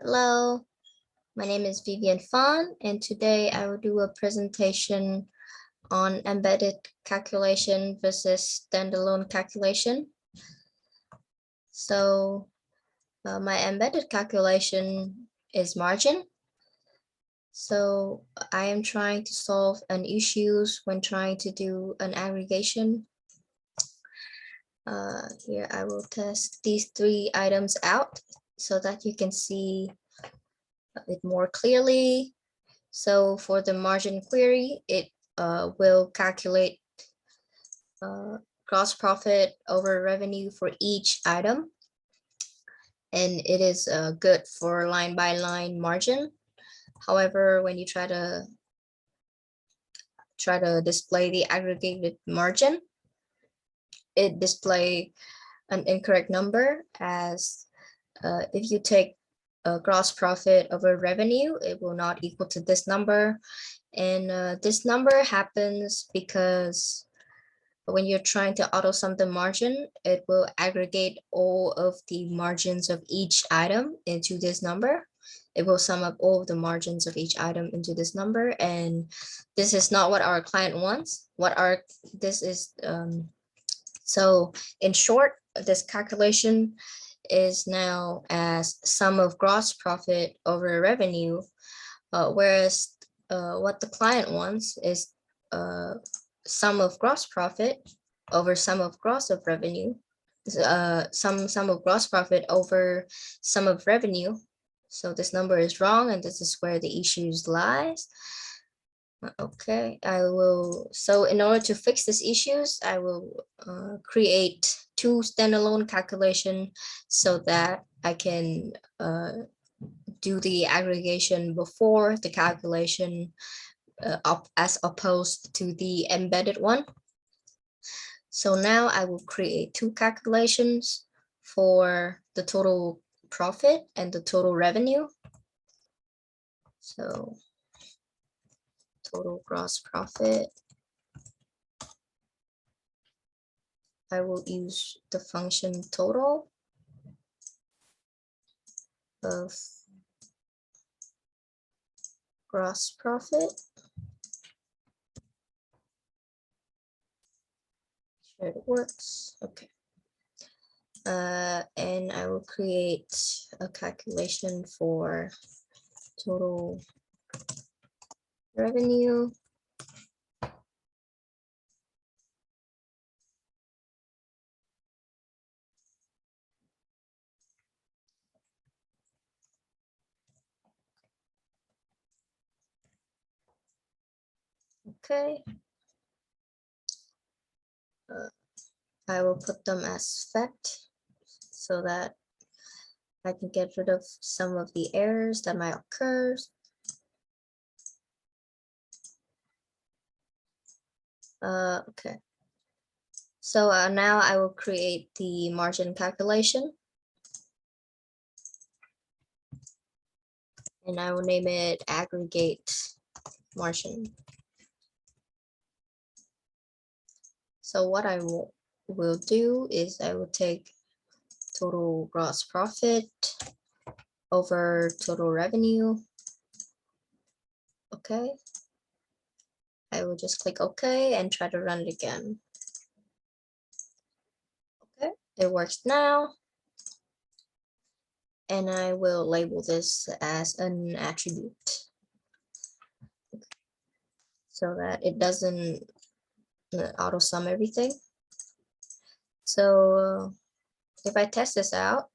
Hello, my name is Vivian Fan, and today I will do a presentation on embedded calculation versus standalone calculation. So my embedded calculation is margin. So I am trying to solve an issues when trying to do an aggregation. Here I will test these three items out so that you can see it more clearly. So for the margin query, it will calculate gross profit over revenue for each item. And it is good for line by line margin. However, when you try to display the aggregated margin, it display an incorrect number, as if you take gross profit over revenue, it will not equal to this number. And this number happens because when you're trying to auto sum the margin, it will aggregate all of the margins of each item into this number. It will sum up all of the margins of each item into this number, and this is not what our client wants. So in short, this calculation is now as sum of gross profit over revenue, whereas what the client wants is sum of gross profit over sum of gross of revenue, sum of gross profit over sum of revenue. So this number is wrong, and this is where the issues lies. Okay, so in order to fix these issues, I will create two standalone calculation so that I can do the aggregation before the calculation as opposed to the embedded one. So now I will create two calculations for the total profit and the total revenue. So total gross profit, I will use the function total of gross profit. Sure it works. Okay. And I will create a calculation for total revenue. Okay. I will put them as fact so that I can get rid of some of the errors that might occur. Okay. So now I will create the margin calculation. And I will name it aggregate margin. So what I will do is I will take total gross profit over total revenue. Okay. I will just click OK and try to run it again. Okay, it works now. And I will label this as an attribute so that it doesn't auto sum everything. So if I test this out,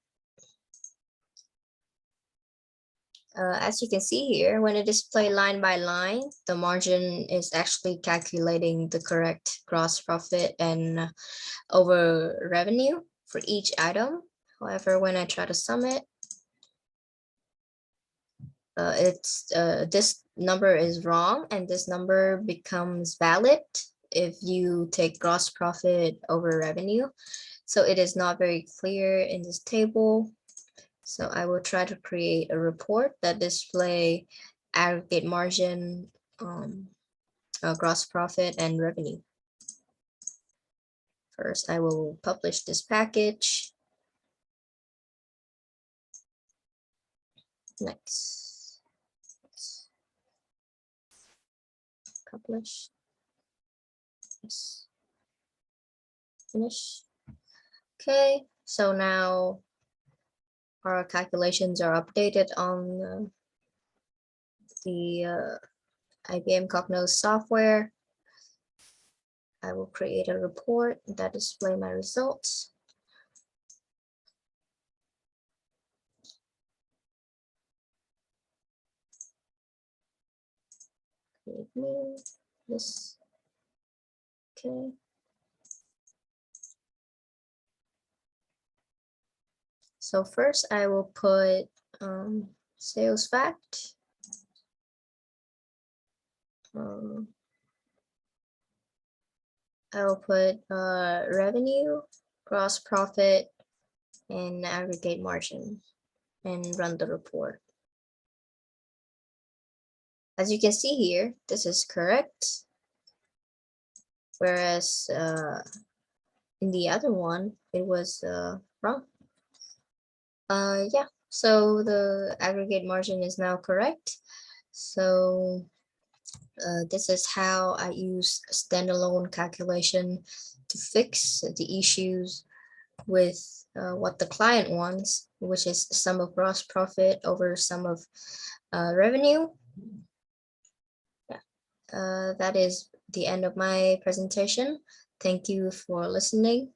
as you can see here, when it displays line by line, the margin is actually calculating the correct gross profit and over revenue for each item. However, when I try to sum it, this number is wrong, and this number becomes valid if you take gross profit over revenue. So it is not very clear in this table. So I will try to create a report that display aggregate margin, gross profit, and revenue. First, I will publish this package. Next. Publish. Yes. Finish. Okay, so now our calculations are updated on the IBM Cognos software. I will create a report that display my results. Create new, this, okay. So first I will put sales fact. I will put revenue, gross profit, and aggregate margin, and run the report. As you can see here, this is correct, whereas in the other one, it was wrong. Yeah, so the aggregate margin is now correct. So this is how I use standalone calculation to fix the issues with what the client wants, which is sum of gross profit over sum of revenue. Yeah, that is the end of my presentation. Thank you for listening.